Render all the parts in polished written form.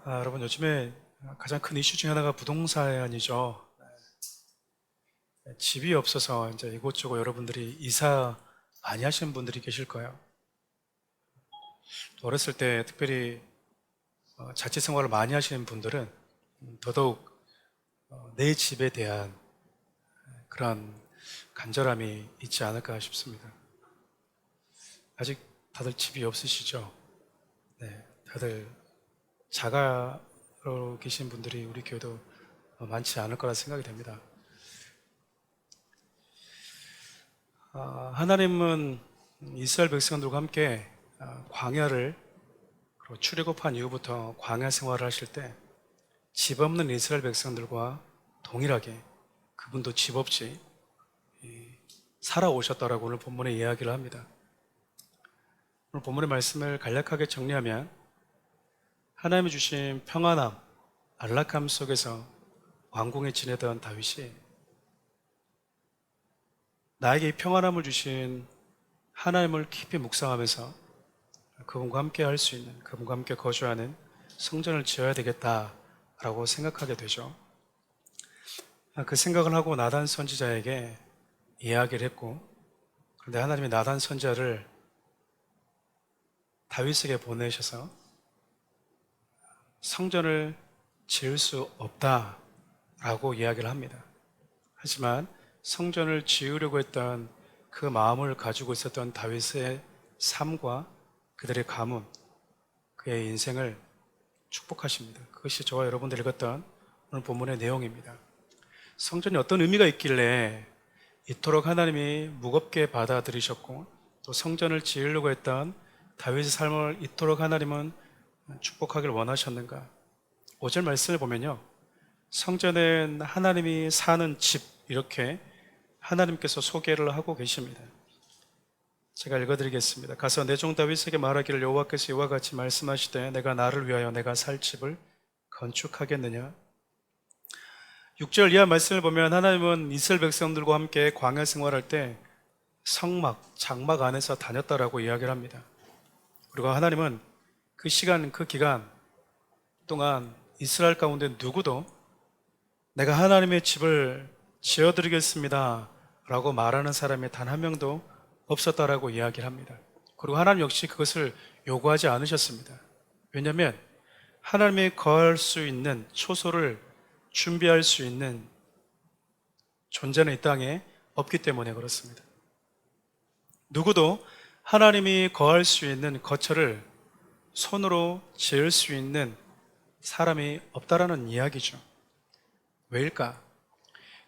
여러분 요즘에 가장 큰 이슈 중에 하나가 부동산이죠. 집이 없어서 이제 이곳저곳 여러분들이 이사 많이 하시는 분들이 계실 거예요. 또 어렸을 때 특별히 자취 생활을 많이 하시는 분들은 더더욱 내 집에 대한 그런 간절함이 있지 않을까 싶습니다. 아직 다들 집이 없으시죠? 네, 다들 자가로 계신 분들이 우리 교회도 많지 않을 거라 생각이 됩니다. 하나님은 이스라엘 백성들과 함께 광야를 그리고 출애굽한 이후부터 광야 생활을 하실 때 집 없는 이스라엘 백성들과 동일하게 그분도 집 없이 살아오셨다라고 오늘 본문에 이야기를 합니다. 오늘 본문의 말씀을 간략하게 정리하면 하나님이 주신 평안함, 안락함 속에서 왕궁에 지내던 다윗이 나에게 이 평안함을 주신 하나님을 깊이 묵상하면서 그분과 함께 할 수 있는, 그분과 함께 거주하는 성전을 지어야 되겠다라고 생각하게 되죠. 그 생각을 하고 나단 선지자에게 이야기를 했고, 그런데 하나님이 나단 선지자를 다윗에게 보내셔서 성전을 지을 수 없다라고 이야기를 합니다. 하지만 성전을 지으려고 했던 그 마음을 가지고 있었던 다윗의 삶과 그들의 가문, 그의 인생을 축복하십니다. 그것이 저와 여러분들이 읽었던 오늘 본문의 내용입니다. 성전이 어떤 의미가 있길래 이토록 하나님이 무겁게 받아들이셨고 또 성전을 지으려고 했던 다윗의 삶을 이토록 하나님은 축복하길 원하셨는가? 5절 말씀을 보면요, 성전은 하나님이 사는 집, 이렇게 하나님께서 소개를 하고 계십니다. 제가 읽어드리겠습니다. 가서 내 종 다윗에게 말하기를 여호와께서 이와 같이 말씀하시되 내가 나를 위하여 내가 살 집을 건축하겠느냐. 6절 이하 말씀을 보면 하나님은 이스라엘 백성들과 함께 광야 생활할 때 성막, 장막 안에서 다녔다라고 이야기를 합니다. 그리고 하나님은 그 시간, 그 기간 동안 이스라엘 가운데 누구도 내가 하나님의 집을 지어드리겠습니다 라고 말하는 사람이 단 한 명도 없었다라고 이야기를 합니다. 그리고 하나님 역시 그것을 요구하지 않으셨습니다. 왜냐하면 하나님이 거할 수 있는 초소를 준비할 수 있는 존재는 이 땅에 없기 때문에 그렇습니다. 누구도 하나님이 거할 수 있는 거처를 손으로 지을 수 있는 사람이 없다라는 이야기죠. 왜일까?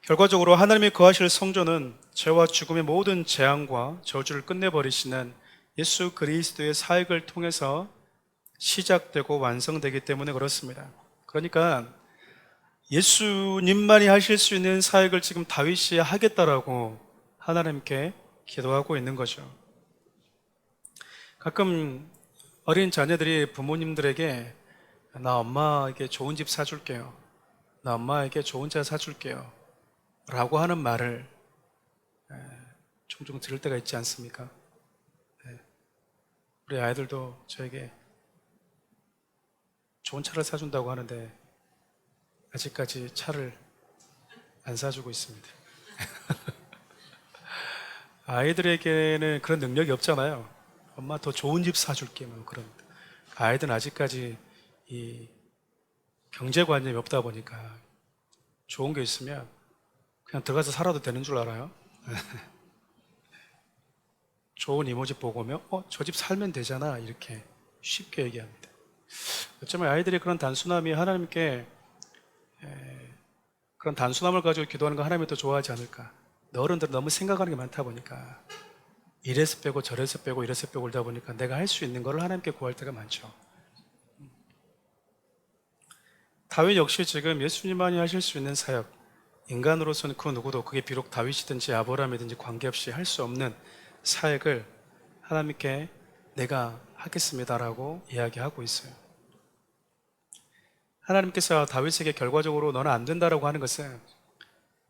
결과적으로 하나님이 거하실 성전은 죄와 죽음의 모든 재앙과 저주를 끝내버리시는 예수 그리스도의 사역을 통해서 시작되고 완성되기 때문에 그렇습니다. 그러니까 예수님만이 하실 수 있는 사역을 지금 다윗이 하겠다라고 하나님께 기도하고 있는 거죠. 가끔 어린 자녀들이 부모님들에게 나 엄마에게 좋은 집 사줄게요, 나 엄마에게 좋은 차 사줄게요 라고 하는 말을 종종 들을 때가 있지 않습니까? 우리 아이들도 저에게 좋은 차를 사준다고 하는데 아직까지 차를 안 사주고 있습니다. 아이들에게는 그런 능력이 없잖아요. 엄마 더 좋은 집 사줄게 뭐 그런. 아이들은 아직까지 이 경제관념이 없다 보니까 좋은 게 있으면 그냥 들어가서 살아도 되는 줄 알아요. 좋은 이모집 보고 오면 저 집 살면 되잖아 이렇게 쉽게 얘기합니다. 어쩌면 아이들이 그런 단순함이 하나님께 그런 단순함을 가지고 기도하는 거 하나님이 더 좋아하지 않을까. 어른들은 너무 생각하는 게 많다 보니까 이래서 빼고 저래서 빼고 이래서 빼고 그러다 보니까 내가 할 수 있는 거를 하나님께 구할 때가 많죠. 다윗 역시 지금 예수님만이 하실 수 있는 사역, 인간으로서는 그 누구도, 그게 비록 다윗이든지 아브라함이든지 관계없이 할 수 없는 사역을 하나님께 내가 하겠습니다라고 이야기하고 있어요. 하나님께서 다윗에게 결과적으로 너는 안 된다라고 하는 것은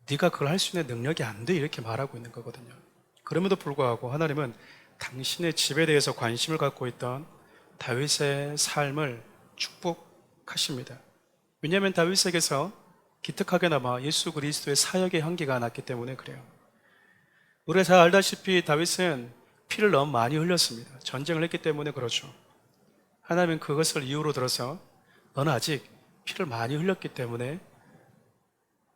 네가 그걸 할 수 있는 능력이 안 돼 이렇게 말하고 있는 거거든요. 그럼에도 불구하고 하나님은 당신의 집에 대해서 관심을 갖고 있던 다윗의 삶을 축복 하십니다. 왜냐하면 다윗에게서 기특하게나마 예수 그리스도의 사역의 향기가 났기 때문에 그래요. 우리가 잘 알다시피 다윗은 피를 너무 많이 흘렸습니다. 전쟁을 했기 때문에 그렇죠. 하나님은 그것을 이유로 들어서 너는 아직 피를 많이 흘렸기 때문에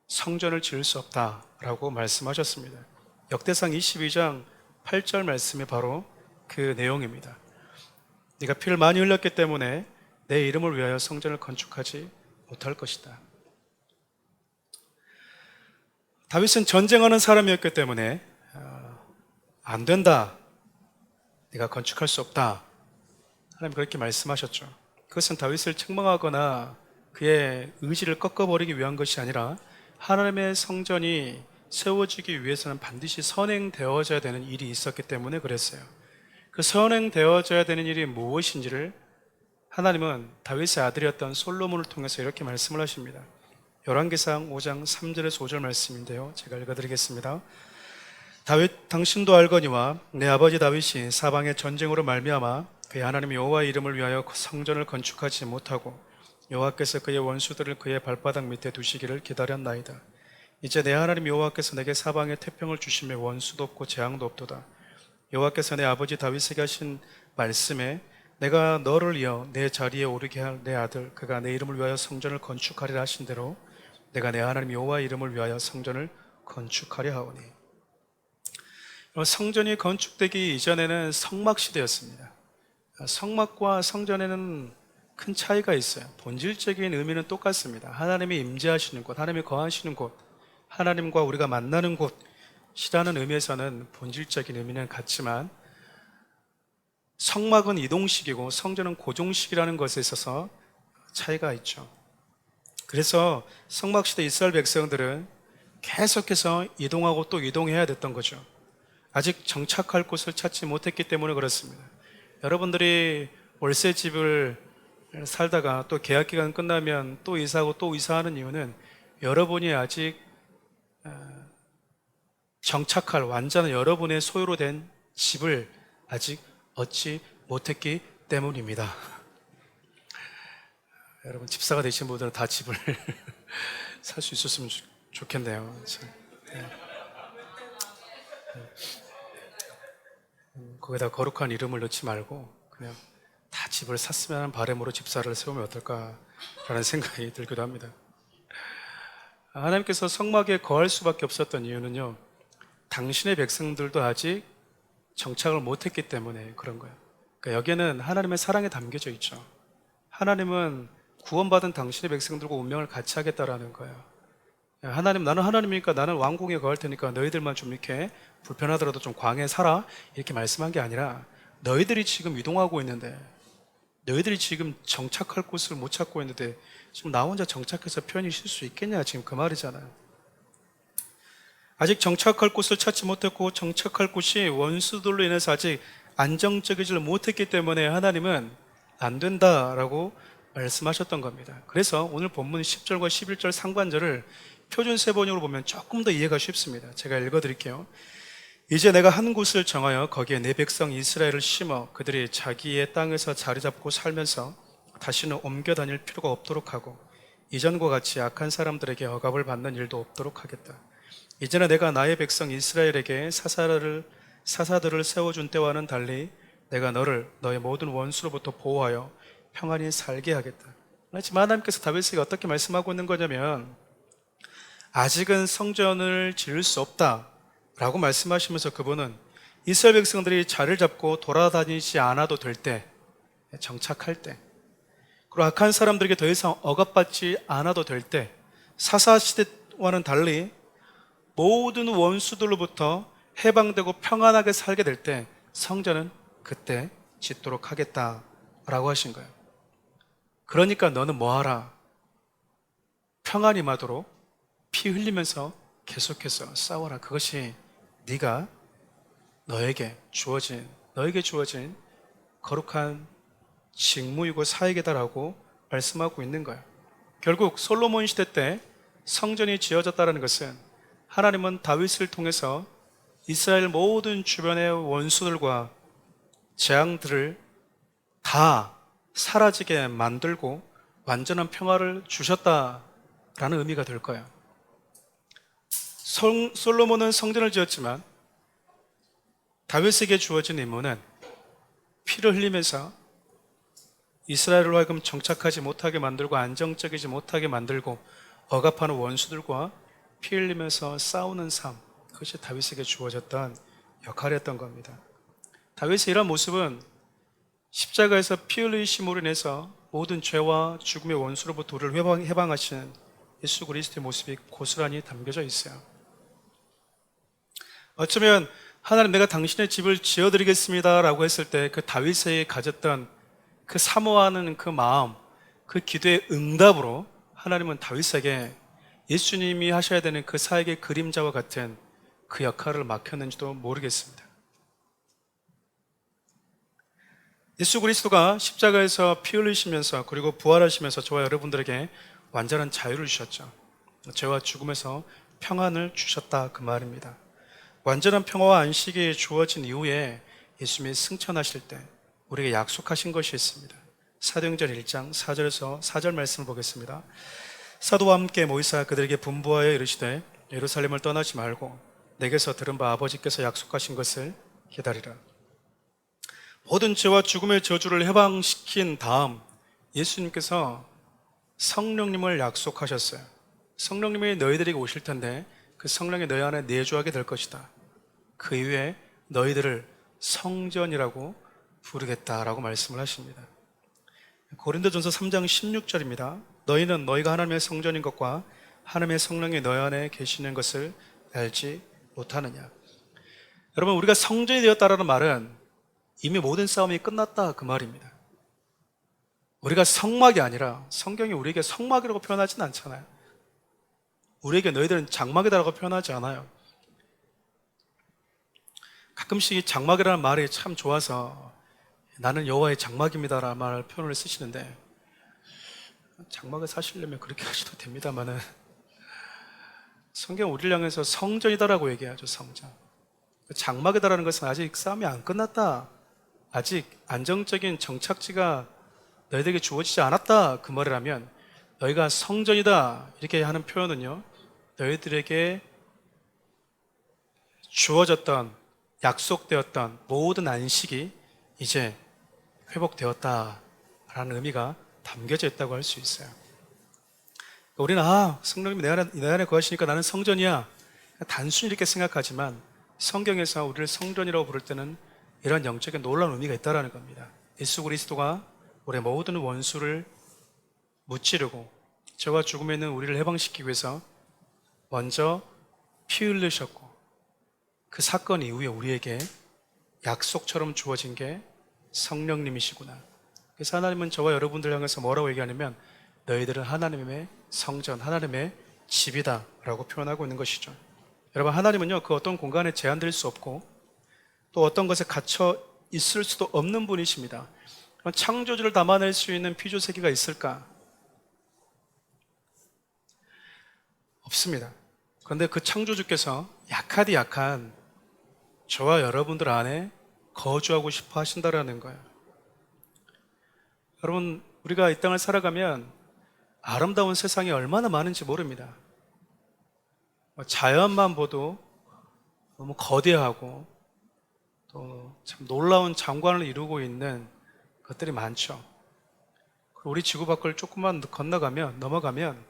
성전을 지을 수 없다라고 말씀하셨습니다. 역대상 22장 8절 말씀이 바로 그 내용입니다. 네가 피를 많이 흘렸기 때문에 내 이름을 위하여 성전을 건축하지 못할 것이다. 다윗은 전쟁하는 사람이었기 때문에 안 된다, 네가 건축할 수 없다, 하나님 그렇게 말씀하셨죠. 그것은 다윗을 책망하거나 그의 의지를 꺾어버리기 위한 것이 아니라 하나님의 성전이 세워지기 위해서는 반드시 선행되어져야 되는 일이 있었기 때문에 그랬어요. 그 선행되어져야 되는 일이 무엇인지를 하나님은 다윗의 아들이었던 솔로몬을 통해서 이렇게 말씀을 하십니다. 열왕기상 5장 3절에서 5절 말씀인데요, 제가 읽어드리겠습니다. 다윗 당신도 알거니와 내 아버지 다윗이 사방의 전쟁으로 말미암아 그의 하나님 여호와의 이름을 위하여 성전을 건축하지 못하고 여호와께서 그의 원수들을 그의 발바닥 밑에 두시기를 기다렸나이다. 이제 내 하나님 여호와께서 내게 사방에 태평을 주시며 원수도 없고 재앙도 없도다. 여호와께서 내 아버지 다윗에게 하신 말씀에 내가 너를 이어 내 자리에 오르게 할 내 아들 그가 내 이름을 위하여 성전을 건축하리라 하신 대로 내가 내 하나님 여호와의 이름을 위하여 성전을 건축하려 하오니. 성전이 건축되기 이전에는 성막 시대였습니다. 성막과 성전에는 큰 차이가 있어요. 본질적인 의미는 똑같습니다. 하나님이 임재하시는 곳, 하나님이 거하시는 곳, 하나님과 우리가 만나는 곳이라는 의미에서는 본질적인 의미는 같지만 성막은 이동식이고 성전은 고정식이라는 것에 있어서 차이가 있죠. 그래서 성막 시대 이스라엘 백성들은 계속해서 이동하고 또 이동해야 됐던 거죠. 아직 정착할 곳을 찾지 못했기 때문에 그렇습니다. 여러분들이 월세집을 살다가 또 계약기간 끝나면 또 이사하고 또 이사하는 이유는 여러분이 아직 정착할 완전한 여러분의 소유로 된 집을 아직 얻지 못했기 때문입니다. 여러분 집사가 되신 분들은 다 집을 살 수 있었으면 좋겠네요. 거기다 거룩한 이름을 넣지 말고 그냥 다 집을 샀으면 하는 바람으로 집사를 세우면 어떨까라는 생각이 들기도 합니다. 하나님께서 성막에 거할 수밖에 없었던 이유는요, 당신의 백성들도 아직 정착을 못했기 때문에 그런 거예요. 그러니까 여기에는 하나님의 사랑이 담겨져 있죠. 하나님은 구원받은 당신의 백성들과 운명을 같이 하겠다라는 거예요. 하나님, 나는 하나님이니까 나는 왕궁에 거할 테니까 너희들만 좀 이렇게 불편하더라도 좀 광야에 살아, 이렇게 말씀한 게 아니라 너희들이 지금 이동하고 있는데, 너희들이 지금 정착할 곳을 못 찾고 있는데 지금 나 혼자 정착해서 편히 쉴 수 있겠냐, 지금 그 말이잖아요. 아직 정착할 곳을 찾지 못했고 정착할 곳이 원수들로 인해서 아직 안정적이지 못했기 때문에 하나님은 안 된다라고 말씀하셨던 겁니다. 그래서 오늘 본문 10절과 11절 상관절을 표준 세번역으로 보면 조금 더 이해가 쉽습니다. 제가 읽어드릴게요. 이제 내가 한 곳을 정하여 거기에 내 백성 이스라엘을 심어 그들이 자기의 땅에서 자리 잡고 살면서 다시는 옮겨 다닐 필요가 없도록 하고 이전과 같이 악한 사람들에게 억압을 받는 일도 없도록 하겠다. 이제는 내가 나의 백성 이스라엘에게 사사들을 세워준 때와는 달리 내가 너를 너의 모든 원수로부터 보호하여 평안히 살게 하겠다. 하지만 하나님께서 다윗에게 어떻게 말씀하고 있는 거냐면, 아직은 성전을 지을 수 없다 라고 말씀하시면서 그분은 이스라엘 백성들이 자리를 잡고 돌아다니지 않아도 될 때, 정착할 때, 그리고 악한 사람들에게 더 이상 억압받지 않아도 될 때, 사사시대와는 달리 모든 원수들로부터 해방되고 평안하게 살게 될 때 성전은 그때 짓도록 하겠다라고 하신 거예요. 그러니까 너는 뭐하라? 평안이 임하도록 피 흘리면서 계속해서 싸워라. 그것이 네가 너에게 주어진 거룩한 직무이고 사역이다라고 말씀하고 있는 거예요. 결국 솔로몬 시대 때 성전이 지어졌다는 것은 하나님은 다윗을 통해서 이스라엘 모든 주변의 원수들과 재앙들을 다 사라지게 만들고 완전한 평화를 주셨다라는 의미가 될 거예요. 솔로몬은 성전을 지었지만 다윗에게 주어진 임무는 피를 흘리면서 이스라엘로 하여금 정착하지 못하게 만들고 안정적이지 못하게 만들고 억압하는 원수들과 피 흘리면서 싸우는 삶, 그것이 다윗에게 주어졌던 역할이었던 겁니다. 다윗의 이런 모습은 십자가에서 피 흘리심으로 인해서 모든 죄와 죽음의 원수로부터 우리를 해방하시는 예수 그리스도의 모습이 고스란히 담겨져 있어요. 어쩌면 하나님, 내가 당신의 집을 지어드리겠습니다 라고 했을 때 그 다윗이 가졌던 그 사모하는 그 마음, 그 기도의 응답으로 하나님은 다윗에게 예수님이 하셔야 되는 그 사역의 그림자와 같은 그 역할을 맡겼는지도 모르겠습니다. 예수 그리스도가 십자가에서 피 흘리시면서 그리고 부활하시면서 저와 여러분들에게 완전한 자유를 주셨죠. 죄와 죽음에서 평안을 주셨다, 그 말입니다. 완전한 평화와 안식이 주어진 이후에 예수님이 승천하실 때 우리에게 약속하신 것이 있습니다. 사도행전 1장 4절에서 4절 말씀을 보겠습니다. 사도와 함께 모이사 그들에게 분부하여 이르시되 예루살렘을 떠나지 말고 내게서 들은 바 아버지께서 약속하신 것을 기다리라. 모든 죄와 죽음의 저주를 해방시킨 다음 예수님께서 성령님을 약속하셨어요. 성령님이 너희들에게 오실 텐데 그 성령이 너희 안에 내주하게 될 것이다. 그 이후에 너희들을 성전이라고 부르겠다라고 말씀을 하십니다. 고린도전서 3장 16절입니다. 너희는 너희가 하나님의 성전인 것과 하나님의 성령이 너희 안에 계시는 것을 알지 못하느냐. 여러분, 우리가 성전이 되었다라는 말은 이미 모든 싸움이 끝났다, 그 말입니다. 우리가 성막이 아니라, 성경이 우리에게 성막이라고 표현하지는 않잖아요. 우리에게 너희들은 장막이다라고 표현하지 않아요. 가끔씩 이 장막이라는 말이 참 좋아서 나는 여호와의 장막입니다라는 말 표현을 쓰시는데, 장막을 사시려면 그렇게 하셔도 됩니다만은 성경 우리를 향해서 성전이다라고 얘기하죠. 성전. 장막이다라는 것은 아직 싸움이 안 끝났다, 아직 안정적인 정착지가 너희들에게 주어지지 않았다, 그 말이라면, 너희가 성전이다 이렇게 하는 표현은요, 너희들에게 주어졌던, 약속되었던 모든 안식이 이제 회복되었다라는 의미가 담겨져 있다고 할 수 있어요. 우리는 성령님이 내 안에 거하시니까 나는 성전이야, 단순히 이렇게 생각하지만 성경에서 우리를 성전이라고 부를 때는 이런 영적인 놀라운 의미가 있다는 겁니다. 예수 그리스도가 우리의 모든 원수를 무찌르고 죄와 죽음에 있는 우리를 해방시키기 위해서 먼저 피 흘리셨고, 그 사건 이후에 우리에게 약속처럼 주어진 게 성령님이시구나. 그래서 하나님은 저와 여러분들 향해서 뭐라고 얘기하냐면, 너희들은 하나님의 성전, 하나님의 집이다 라고 표현하고 있는 것이죠. 여러분, 하나님은요, 그 어떤 공간에 제한될 수 없고 또 어떤 것에 갇혀 있을 수도 없는 분이십니다. 창조주를 담아낼 수 있는 피조세계가 있을까? 없습니다. 그런데 그 창조주께서 약하디 약한 저와 여러분들 안에 거주하고 싶어 하신다라는 거예요. 여러분, 우리가 이 땅을 살아가면 아름다운 세상이 얼마나 많은지 모릅니다. 자연만 보도 너무 거대하고 또 참 놀라운 장관을 이루고 있는 것들이 많죠. 우리 지구 밖을 조금만 넘어가면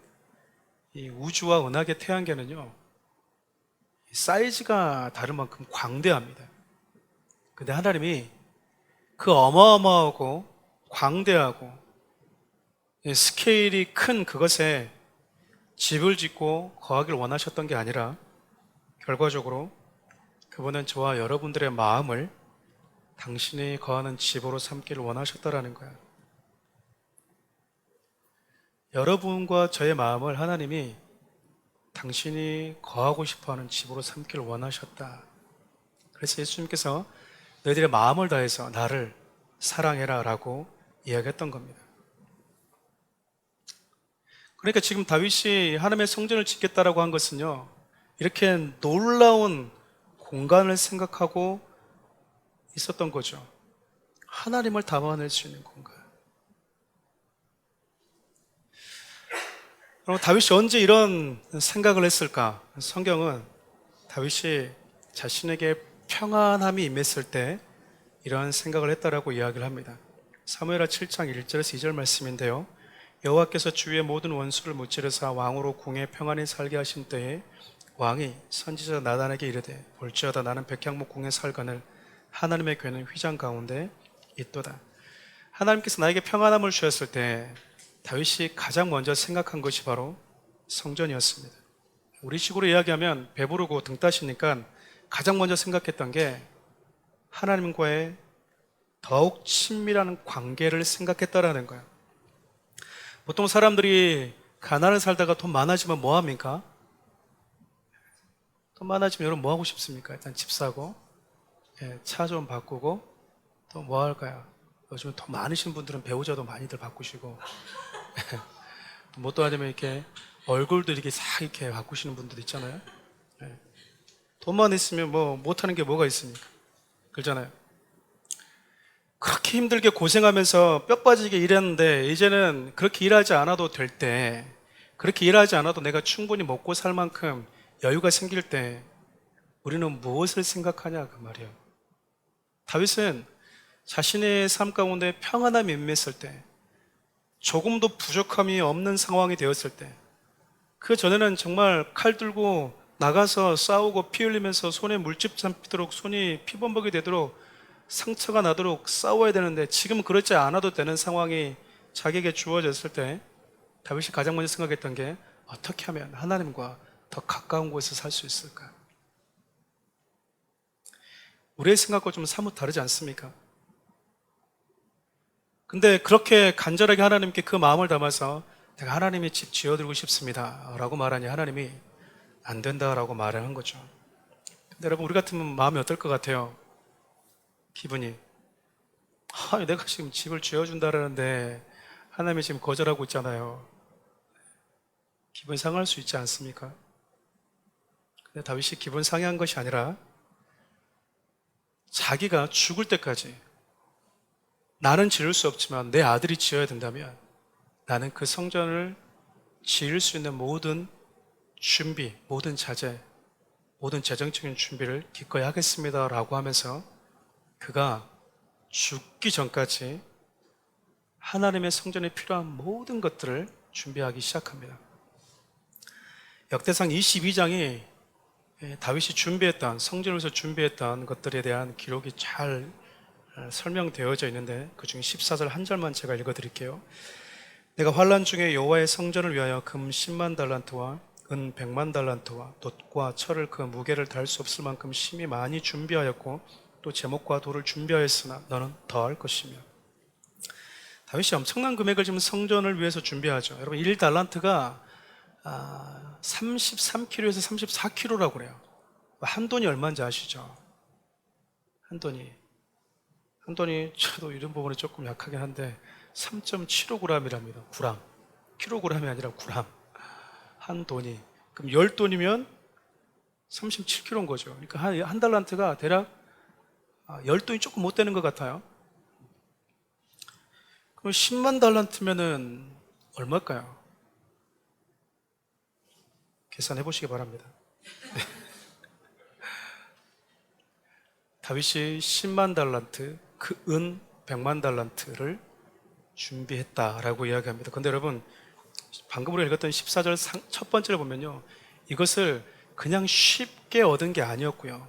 이 우주와 은하계 태양계는요, 사이즈가 다른 만큼 광대합니다. 근데 하나님이 그 어마어마하고 광대하고 스케일이 큰 그것에 집을 짓고 거하기를 원하셨던 게 아니라, 결과적으로 그분은 저와 여러분들의 마음을 당신이 거하는 집으로 삼기를 원하셨다라는 거예요. 여러분과 저의 마음을 하나님이 당신이 거하고 싶어하는 집으로 삼기를 원하셨다. 그래서 예수님께서 너희들의 마음을 다해서 나를 사랑해라 라고 이야기했던 겁니다. 그러니까 지금 다윗이 하나님의 성전을 짓겠다라고 한 것은요, 이렇게 놀라운 공간을 생각하고 있었던 거죠. 하나님을 담아낼 수 있는 공간. 그럼 다윗이 언제 이런 생각을 했을까? 성경은 다윗이 자신에게 평안함이 임했을 때 이런 생각을 했다라고 이야기를 합니다. 사무엘하 7장 1절에서 2절 말씀인데요. 여호와께서 주의 모든 원수를 무찌르사 왕으로 궁에 평안히 살게 하신 때에 왕이 선지자 나단에게 이르되 볼지어다 나는 백향목 궁에 살거늘 하나님의 궤는 휘장 가운데 있도다. 하나님께서 나에게 평안함을 주셨을 때 다윗이 가장 먼저 생각한 것이 바로 성전이었습니다. 우리식으로 이야기하면 배부르고 등 따시니까 가장 먼저 생각했던 게 하나님과의 더욱 친밀한 관계를 생각했다라는 거예요. 보통 사람들이 가난을 살다가 돈 많아지면 뭐 합니까? 돈 많아지면 여러분 뭐 하고 싶습니까? 일단 집 사고, 차 좀 바꾸고, 또 뭐 할까요? 요즘 돈 많으신 분들은 배우자도 많이들 바꾸시고, 뭐 또 아니면 이렇게 얼굴도 이렇게 싹 이렇게 바꾸시는 분들 있잖아요. 돈만 있으면 뭐 못하는 게 뭐가 있습니까? 그렇잖아요. 그렇게 힘들게 고생하면서 뼈 빠지게 일했는데 이제는 그렇게 일하지 않아도 될 때, 그렇게 일하지 않아도 내가 충분히 먹고 살 만큼 여유가 생길 때 우리는 무엇을 생각하냐 그 말이에요. 다윗은 자신의 삶 가운데 평안함이 임했을 때, 조금도 부족함이 없는 상황이 되었을 때, 그 전에는 정말 칼 들고 나가서 싸우고 피 흘리면서 손에 물집 잡히도록 손이 피범벅이 되도록 상처가 나도록 싸워야 되는데 지금은 그렇지 않아도 되는 상황이 자기에게 주어졌을 때 다윗이 가장 먼저 생각했던 게 어떻게 하면 하나님과 더 가까운 곳에서 살 수 있을까? 우리의 생각과 좀 사뭇 다르지 않습니까? 근데 그렇게 간절하게 하나님께 그 마음을 담아서 내가 하나님의 집 지어드리고 싶습니다 라고 말하니 하나님이 안 된다라고 말을 한 거죠. 근데 여러분 우리 같으면 마음이 어떨 것 같아요? 기분이 내가 지금 집을 지어준다라는데 하나님이 지금 거절하고 있잖아요. 기분이 상할 수 있지 않습니까? 근데 다윗이 기분 상해한 것이 아니라 자기가 죽을 때까지 나는 지을 수 없지만 내 아들이 지어야 된다면 나는 그 성전을 지을 수 있는 모든 준비, 모든 자재, 모든 재정적인 준비를 기꺼이 하겠습니다 라고 하면서 그가 죽기 전까지 하나님의 성전에 필요한 모든 것들을 준비하기 시작합니다. 역대상 22장이 다윗이 준비했던, 성전에서 준비했던 것들에 대한 기록이 잘 설명되어져 있는데 그 중에 14절 한 절만 제가 읽어드릴게요. 내가 환난 중에 여호와의 성전을 위하여 금 10만 달란트와 은 100만 달란트와 돛과 철을 그 무게를 달 수 없을 만큼 심히 많이 준비하였고 또 제목과 돌을 준비하였으나 너는 더할 것이며. 다윗이 엄청난 금액을 지금 성전을 위해서 준비하죠. 여러분 1달란트가 33kg에서 34kg라고 그래요. 한 돈이 얼마인지 아시죠? 한 돈이 저도 이런 부분이 조금 약하긴 한데 3.75g이랍니다. 구람. 킬로그램이 아니라 구람. 한 돈이. 그럼 10돈이면 37kg인 거죠. 그러니까 한 달란트가 대략 10돈이 조금 못 되는 것 같아요. 그럼 10만 달란트면은 얼마일까요? 계산해 보시기 바랍니다. 다윗이 10만 달란트, 그 은 100만 달란트를 준비했다라고 이야기합니다. 그런데 여러분 방금 우리가 읽었던 14절 첫 번째를 보면요, 이것을 그냥 쉽게 얻은 게 아니었고요,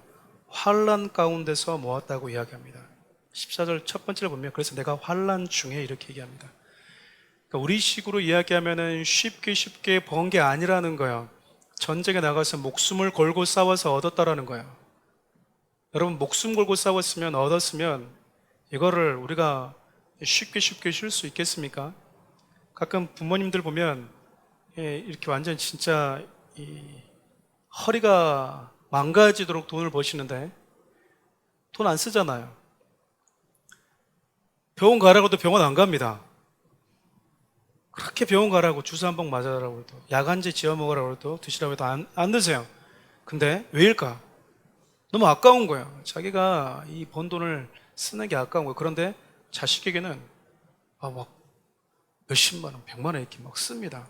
환난 가운데서 모았다고 이야기합니다. 14절 첫 번째를 보면 그래서 내가 환난 중에 이렇게 얘기합니다. 그러니까 우리식으로 이야기하면은 쉽게 번 게 아니라는 거예요. 전쟁에 나가서 목숨을 걸고 싸워서 얻었다라는 거예요. 여러분 목숨 걸고 싸웠으면 얻었으면 이거를 우리가 쉽게 쉴 수 있겠습니까? 가끔 부모님들 보면 이렇게 완전 진짜 허리가 망가지도록 돈을 버시는데 돈 안 쓰잖아요. 병원 가라고 해도 병원 안 갑니다. 그렇게 병원 가라고 주사 한 방 맞아라고 해도 약안제 지어 먹으라고 해도 드시라고 해도 안 드세요. 근데 왜일까? 너무 아까운 거예요. 자기가 이 번 돈을 쓰는 게 아까운 거예요. 그런데 자식에게는 막 몇십만 원, 100만 원 이렇게 막 씁니다.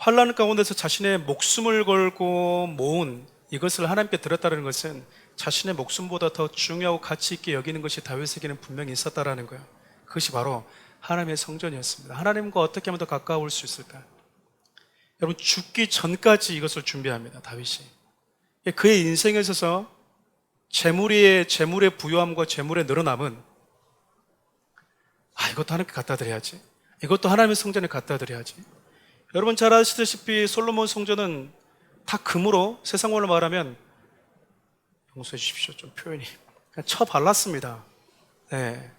환난 가운데서 자신의 목숨을 걸고 모은 이것을 하나님께 드렸다는 것은 자신의 목숨보다 더 중요하고 가치 있게 여기는 것이 다윗에게는 분명히 있었다라는 거예요. 그것이 바로 하나님의 성전이었습니다. 하나님과 어떻게 하면 더 가까울 수 있을까? 여러분, 죽기 전까지 이것을 준비합니다, 다윗이. 그의 인생에 있어서 재물의 부요함과 재물의 늘어남은 이것도 하나님께 갖다 드려야지. 이것도 하나님의 성전에 갖다 드려야지. 여러분 잘 아시다시피 솔로몬 성전은 다 금으로, 세상 말로 말하면, 용서해 주십시오, 좀 표현이, 그냥 발랐습니다. 네,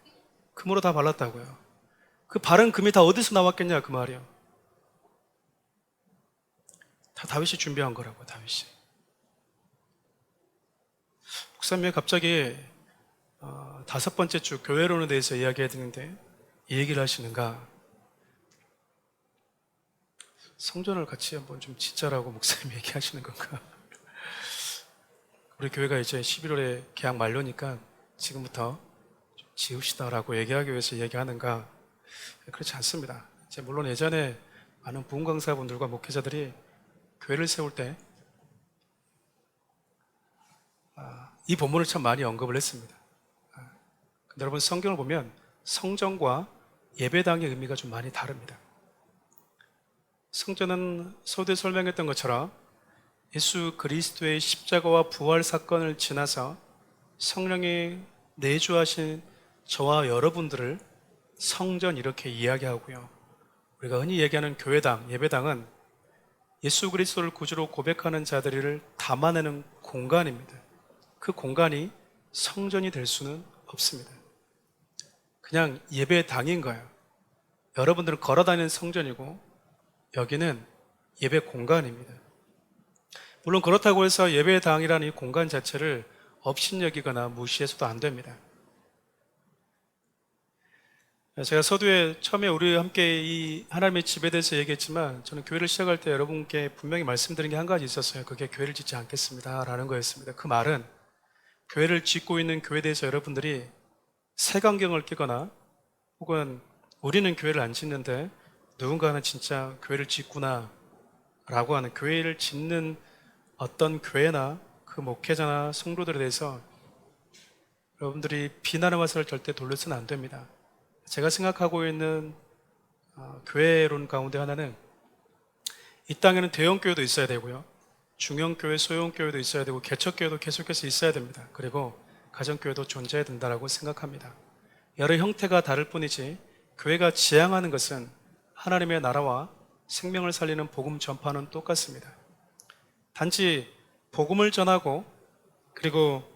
금으로 다 발랐다고요. 그 바른 금이 다 어디서 나왔겠냐 그 말이요. 다 다윗이 준비한 거라고, 다윗이. 목사님이 갑자기 5번째 주 교회론에 대해서 이야기해야 되는데 이 얘기를 하시는가? 성전을 같이 한번 좀 짓자라고 목사님이 얘기하시는 건가? 우리 교회가 이제 11월에 계약 만료니까 지금부터 좀 지읍시다라고 얘기하기 위해서 얘기하는가? 그렇지 않습니다. 물론 예전에 많은 부흥 강사분들과 목회자들이 교회를 세울 때 이 본문을 참 많이 언급을 했습니다. 근데 여러분, 성경을 보면 성전과 예배당의 의미가 좀 많이 다릅니다. 성전은 서두에 설명했던 것처럼 예수 그리스도의 십자가와 부활 사건을 지나서 성령이 내주하신 저와 여러분들을 성전 이렇게 이야기하고요. 우리가 흔히 얘기하는 교회당, 예배당은 예수 그리스도를 구주로 고백하는 자들을 담아내는 공간입니다. 그 공간이 성전이 될 수는 없습니다. 그냥 예배당인 거예요. 여러분들은 걸어다니는 성전이고 여기는 예배 공간입니다. 물론 그렇다고 해서 예배당이라는 이 공간 자체를 업신여기거나 무시해서도 안 됩니다. 제가 서두에 처음에 우리 함께 이 하나님의 집에 대해서 얘기했지만 저는 교회를 시작할 때 여러분께 분명히 말씀드린 게 한 가지 있었어요. 그게 교회를 짓지 않겠습니다 라는 거였습니다. 그 말은 교회를 짓고 있는 교회에 대해서 여러분들이 색안경을 끼거나 혹은 우리는 교회를 안 짓는데 누군가는 진짜 교회를 짓구나 라고 하는, 교회를 짓는 어떤 교회나 그 목회자나 성도들에 대해서 여러분들이 비난의 화살을 절대 돌려서는 안 됩니다. 제가 생각하고 있는 교회론 가운데 하나는 이 땅에는 대형교회도 있어야 되고요, 중형교회, 소형교회도 있어야 되고 개척교회도 계속해서 있어야 됩니다. 그리고 가정교회도 존재해야 된다고 생각합니다. 여러 형태가 다를 뿐이지 교회가 지향하는 것은 하나님의 나라와 생명을 살리는 복음 전파는 똑같습니다. 단지 복음을 전하고 그리고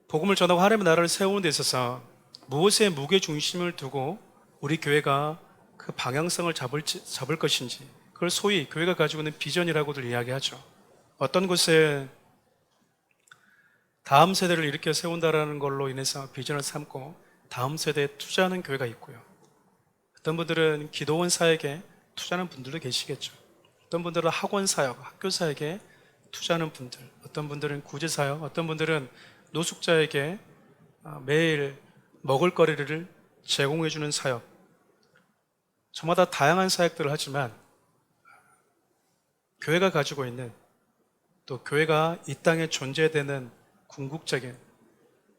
복음을 전하고 하나님의 나라를 세우는 데 있어서 무엇에 무게 중심을 두고 우리 교회가 그 방향성을 잡을 것인지, 그걸 소위 교회가 가지고 있는 비전이라고들 이야기하죠. 어떤 곳에 다음 세대를 일으켜 세운다라는 걸로 인해서 비전을 삼고 다음 세대에 투자하는 교회가 있고요, 어떤 분들은 기도원 사역에 투자하는 분들도 계시겠죠. 어떤 분들은 학원 사역, 학교 사역에 투자하는 분들, 어떤 분들은 구제 사역, 어떤 분들은 노숙자에게 매일 먹을거리를 제공해주는 사역, 저마다 다양한 사역들을 하지만 교회가 가지고 있는, 또 교회가 이 땅에 존재되는 궁극적인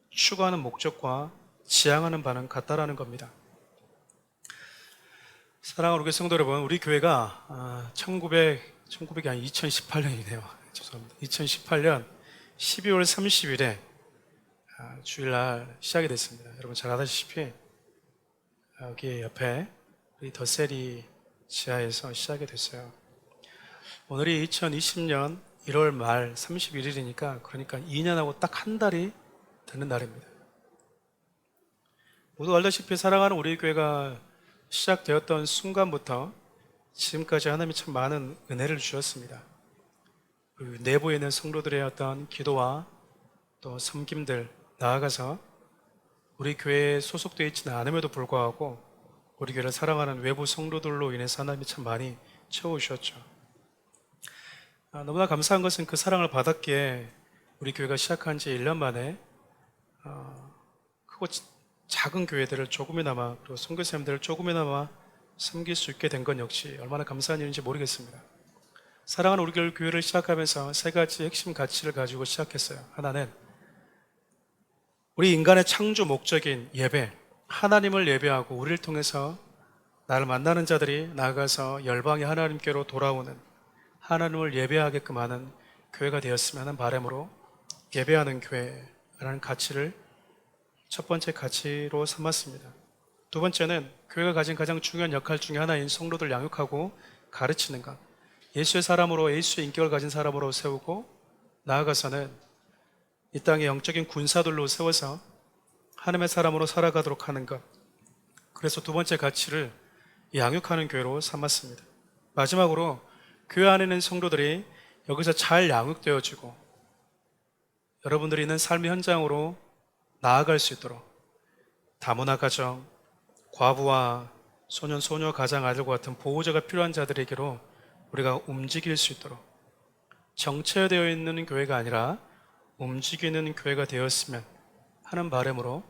추구하는 목적과 지향하는 바는 같다라는 겁니다. 사랑하는 우리 성도 여러분, 우리 교회가 1900이 아니 2018년이네요. 죄송합니다. 2018년 12월 30일에 주일날 시작이 됐습니다. 여러분 잘 아시다시피 여기 옆에 우리 더세리 지하에서 시작이 됐어요. 오늘이 2020년 1월 말 31일이니까 그러니까 2년하고 딱 한 달이 되는 날입니다. 모두 알다시피 사랑하는 우리 교회가 시작되었던 순간부터 지금까지 하나님이 참 많은 은혜를 주셨습니다. 내부에 있는 성도들의 어떤 기도와 또 섬김들, 나아가서 우리 교회에 소속되어 있지는 않음에도 불구하고 우리 교회를 사랑하는 외부 성도들로 인해서 하나님이 참 많이 채워주셨죠. 너무나 감사한 것은 그 사랑을 받았기에 우리 교회가 시작한 지 1년 만에 크고 작은 교회들을 조금이나마, 그리고 선교사님들을 조금이나마 섬길 수 있게 된 건 역시 얼마나 감사한 일인지 모르겠습니다. 사랑하는 우리 교회를 시작하면서 세 가지 핵심 가치를 가지고 시작했어요. 하나는 우리 인간의 창조 목적인 예배, 하나님을 예배하고 우리를 통해서 나를 만나는 자들이 나아가서 열방의 하나님께로 돌아오는, 하나님을 예배하게끔 하는 교회가 되었으면 하는 바람으로 예배하는 교회라는 가치를 첫 번째 가치로 삼았습니다. 두 번째는 교회가 가진 가장 중요한 역할 중에 하나인 성도들 양육하고 가르치는 것, 예수의 사람으로, 예수의 인격을 가진 사람으로 세우고, 나아가서는 이 땅의 영적인 군사들로 세워서 하나님의 사람으로 살아가도록 하는 것. 그래서 두 번째 가치를 양육하는 교회로 삼았습니다. 마지막으로 교회 안에 있는 성도들이 여기서 잘 양육되어지고 여러분들이 있는 삶의 현장으로 나아갈 수 있도록 다문화 가정, 과부와 소년, 소녀, 가장, 아들과 같은 보호자가 필요한 자들에게로 우리가 움직일 수 있도록 정체되어 있는 교회가 아니라 움직이는 교회가 되었으면 하는 바람으로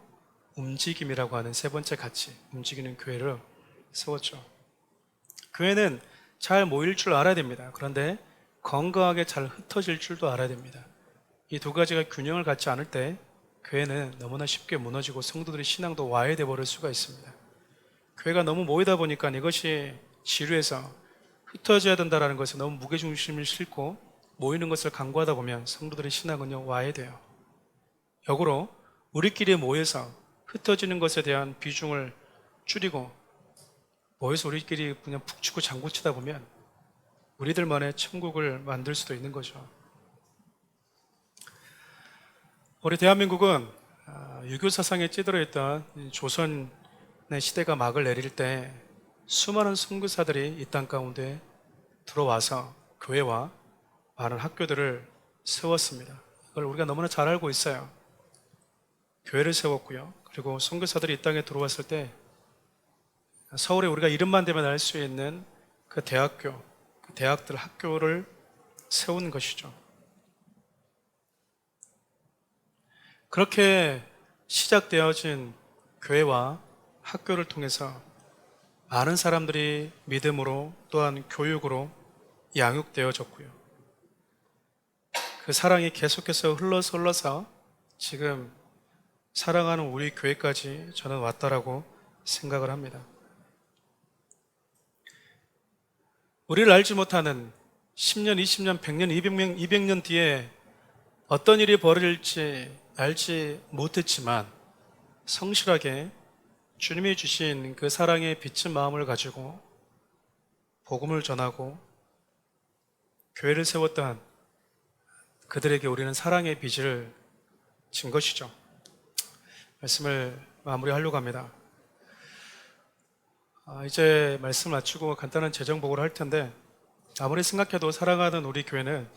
움직임이라고 하는 세 번째 가치, 움직이는 교회를 세웠죠. 교회는 잘 모일 줄 알아야 됩니다. 그런데 건강하게 잘 흩어질 줄도 알아야 됩니다. 이 두 가지가 균형을 갖지 않을 때 교회는 너무나 쉽게 무너지고 성도들의 신앙도 와해돼 버릴 수가 있습니다. 교회가 너무 모이다 보니까 이것이 지루해서 흩어져야 된다는 것에 너무 무게중심을 싣고 모이는 것을 강구하다 보면 성도들의 신앙은요 와해돼요. 역으로 우리끼리 모여서 흩어지는 것에 대한 비중을 줄이고 모여서 우리끼리 그냥 푹 치고 장구 치다 보면 우리들만의 천국을 만들 수도 있는 거죠. 우리 대한민국은 유교 사상에 찌들어 있던 조선의 시대가 막을 내릴 때 수많은 선교사들이 이 땅 가운데 들어와서 교회와 많은 학교들을 세웠습니다. 이걸 우리가 너무나 잘 알고 있어요. 교회를 세웠고요. 그리고 선교사들이 이 땅에 들어왔을 때 서울에 우리가 이름만 대면 알 수 있는 그 대학교, 그 대학들 학교를 세운 것이죠. 그렇게 시작되어진 교회와 학교를 통해서 많은 사람들이 믿음으로 또한 교육으로 양육되어졌고요. 그 사랑이 계속해서 흘러서 지금 사랑하는 우리 교회까지 저는 왔다라고 생각을 합니다. 우리를 알지 못하는 10년, 20년, 100년, 200년 뒤에 어떤 일이 벌어질지 알지 못했지만 성실하게 주님이 주신 그 사랑의 빛은 마음을 가지고 복음을 전하고 교회를 세웠던 그들에게 우리는 사랑의 빚을 진 것이죠. 말씀을 마무리하려고 합니다. 이제 말씀 마치고 간단한 재정복을 할 텐데 아무리 생각해도 사랑하는 우리 교회는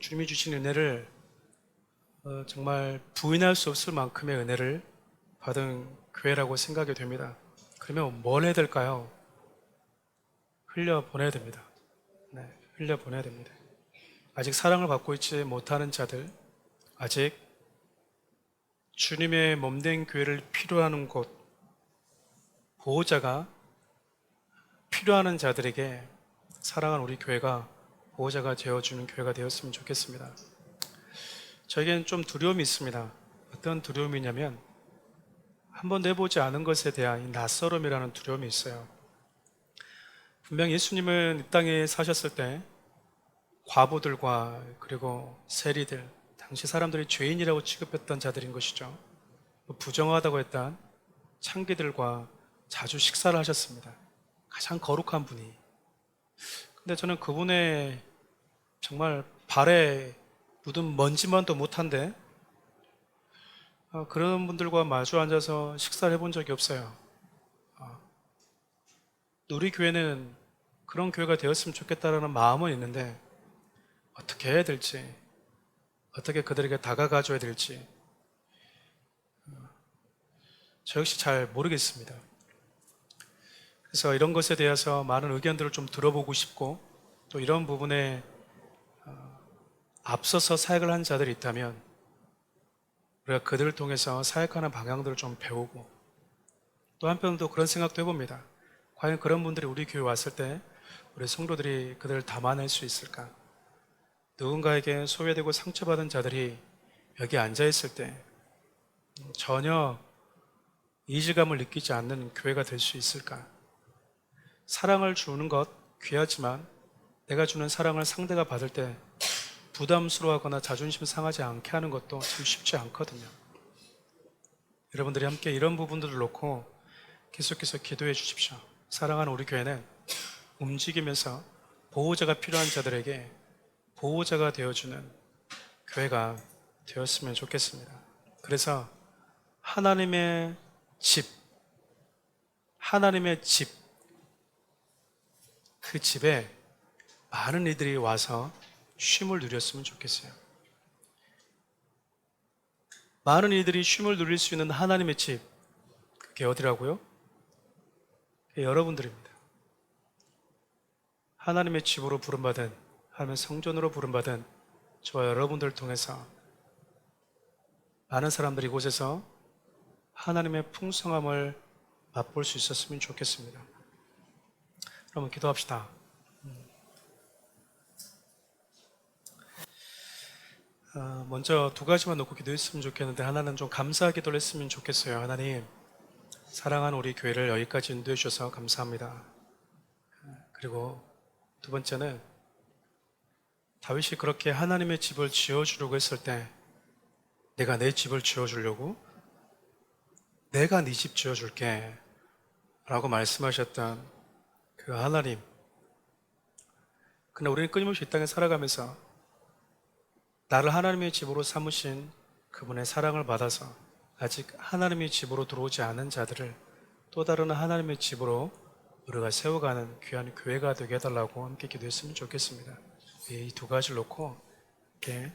주님이 주신 은혜를 정말 부인할 수 없을 만큼의 은혜를 받은 교회라고 생각이 됩니다. 그러면 뭘 해야 될까요? 흘려보내야 됩니다. 네, 흘려보내야 됩니다. 아직 사랑을 받고 있지 못하는 자들, 아직 주님의 몸된 교회를 필요하는 곳, 보호자가 필요하는 자들에게 사랑하는 우리 교회가 보호자가 되어주는 교회가 되었으면 좋겠습니다. 저에게는 좀 두려움이 있습니다. 어떤 두려움이냐면 한 번도 해보지 않은 것에 대한 이 낯설음이라는 두려움이 있어요. 분명 예수님은 이 땅에 사셨을 때 과부들과 그리고 세리들, 당시 사람들이 죄인이라고 취급했던 자들인 것이죠. 부정하다고 했던 창기들과 자주 식사를 하셨습니다. 가장 거룩한 분이. 근데 저는 그분의 정말 발에 묻은 먼지만도 못한데 그런 분들과 마주 앉아서 식사를 해본 적이 없어요. 우리 교회는 그런 교회가 되었으면 좋겠다라는 마음은 있는데 어떻게 해야 될지, 어떻게 그들에게 다가가줘야 될지 저 역시 잘 모르겠습니다. 그래서 이런 것에 대해서 많은 의견들을 좀 들어보고 싶고 또 이런 부분에 앞서서 사역을 한 자들이 있다면 우리가 그들을 통해서 사역하는 방향들을 좀 배우고 또 한편으로 그런 생각도 해봅니다. 과연 그런 분들이 우리 교회 왔을 때 우리 성도들이 그들을 담아낼 수 있을까? 누군가에게 소외되고 상처받은 자들이 여기 앉아 있을 때 전혀 이질감을 느끼지 않는 교회가 될 수 있을까? 사랑을 주는 것 귀하지만 내가 주는 사랑을 상대가 받을 때 부담스러워하거나 자존심 상하지 않게 하는 것도 참 쉽지 않거든요. 여러분들이 함께 이런 부분들을 놓고 계속해서 기도해 주십시오. 사랑하는 우리 교회는 움직이면서 보호자가 필요한 자들에게 보호자가 되어주는 교회가 되었으면 좋겠습니다. 그래서 하나님의 집, 하나님의 집, 그 집에 많은 이들이 와서 쉼을 누렸으면 좋겠어요. 많은 이들이 쉼을 누릴 수 있는 하나님의 집, 그게 어디라고요? 그게 여러분들입니다. 하나님의 집으로 부름받은, 하나님의 성전으로 부름받은 저와 여러분들을 통해서 많은 사람들이 이곳에서 하나님의 풍성함을 맛볼 수 있었으면 좋겠습니다. 그러면 기도합시다. 먼저 두 가지만 놓고 기도했으면 좋겠는데, 하나는 좀 감사 기도를 했으면 좋겠어요. 하나님, 사랑하는 우리 교회를 여기까지 인도해 주셔서 감사합니다. 그리고 두 번째는 다윗이 그렇게 하나님의 집을 지어주려고 했을 때 내가 내 집을 지어주려고 내가 네 집 지어줄게 라고 말씀하셨던 그 하나님. 그러나 우리는 끊임없이 이 땅에 살아가면서 나를 하나님의 집으로 삼으신 그분의 사랑을 받아서 아직 하나님의 집으로 들어오지 않은 자들을 또 다른 하나님의 집으로 우리가 세워가는 귀한 교회가 되게 해달라고 함께 기도했으면 좋겠습니다. 이 두 가지를 놓고 이렇게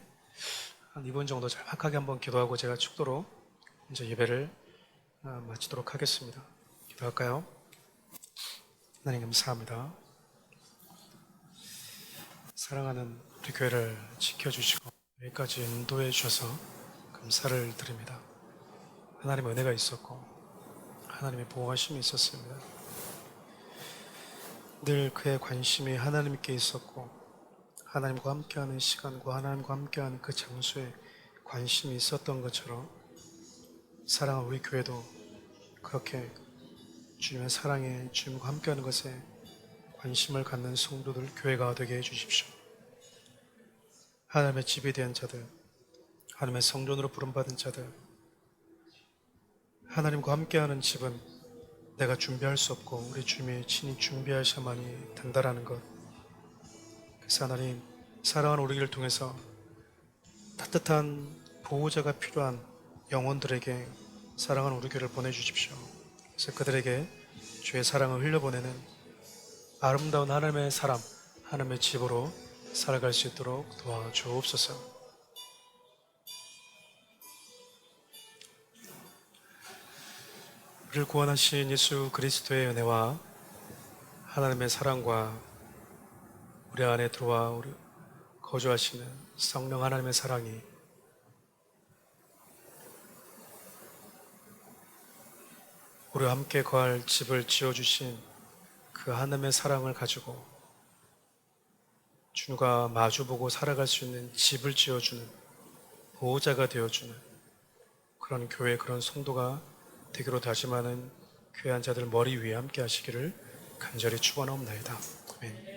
한 2분 정도 정확하게 한번 기도하고 제가 축도로 이제 예배를 마치도록 하겠습니다. 기도할까요? 하나님 감사합니다. 사랑하는 우리 교회를 지켜주시고 여기까지 인도해 주셔서 감사를 드립니다. 하나님의 은혜가 있었고 하나님의 보호하심이 있었습니다. 늘 그의 관심이 하나님께 있었고 하나님과 함께하는 시간과 하나님과 함께하는 그 장소에 관심이 있었던 것처럼 사랑하는 우리 교회도 그렇게 주님의 사랑에 주님과 함께하는 것에 관심을 갖는 성도들 교회가 되게 해주십시오. 하나님의 집에 대한 자들, 하나님의 성전으로 부름받은 자들, 하나님과 함께하는 집은 내가 준비할 수 없고 우리 주님이 친히 준비하셔야만이 된다라는 것. 그래서 하나님, 사랑하는 우리를 통해서 따뜻한 보호자가 필요한 영혼들에게 사랑하는 우리 교회를 보내주십시오. 그래서 그들에게 주의 사랑을 흘려보내는 아름다운 하나님의 사람, 하나님의 집으로 살아갈 수 있도록 도와주옵소서. 우리를 구원하신 예수 그리스도의 은혜와 하나님의 사랑과 우리 안에 들어와 우리 거주하시는 성령 하나님의 사랑이 우리와 함께 거할 집을 지어주신 그 하나님의 사랑을 가지고 주님과 마주보고 살아갈 수 있는 집을 지어주는 보호자가 되어주는 그런 교회, 그런 성도가 되기로 다짐하는 귀한 자들 머리 위에 함께 하시기를 간절히 축원하옵나이다. 아멘.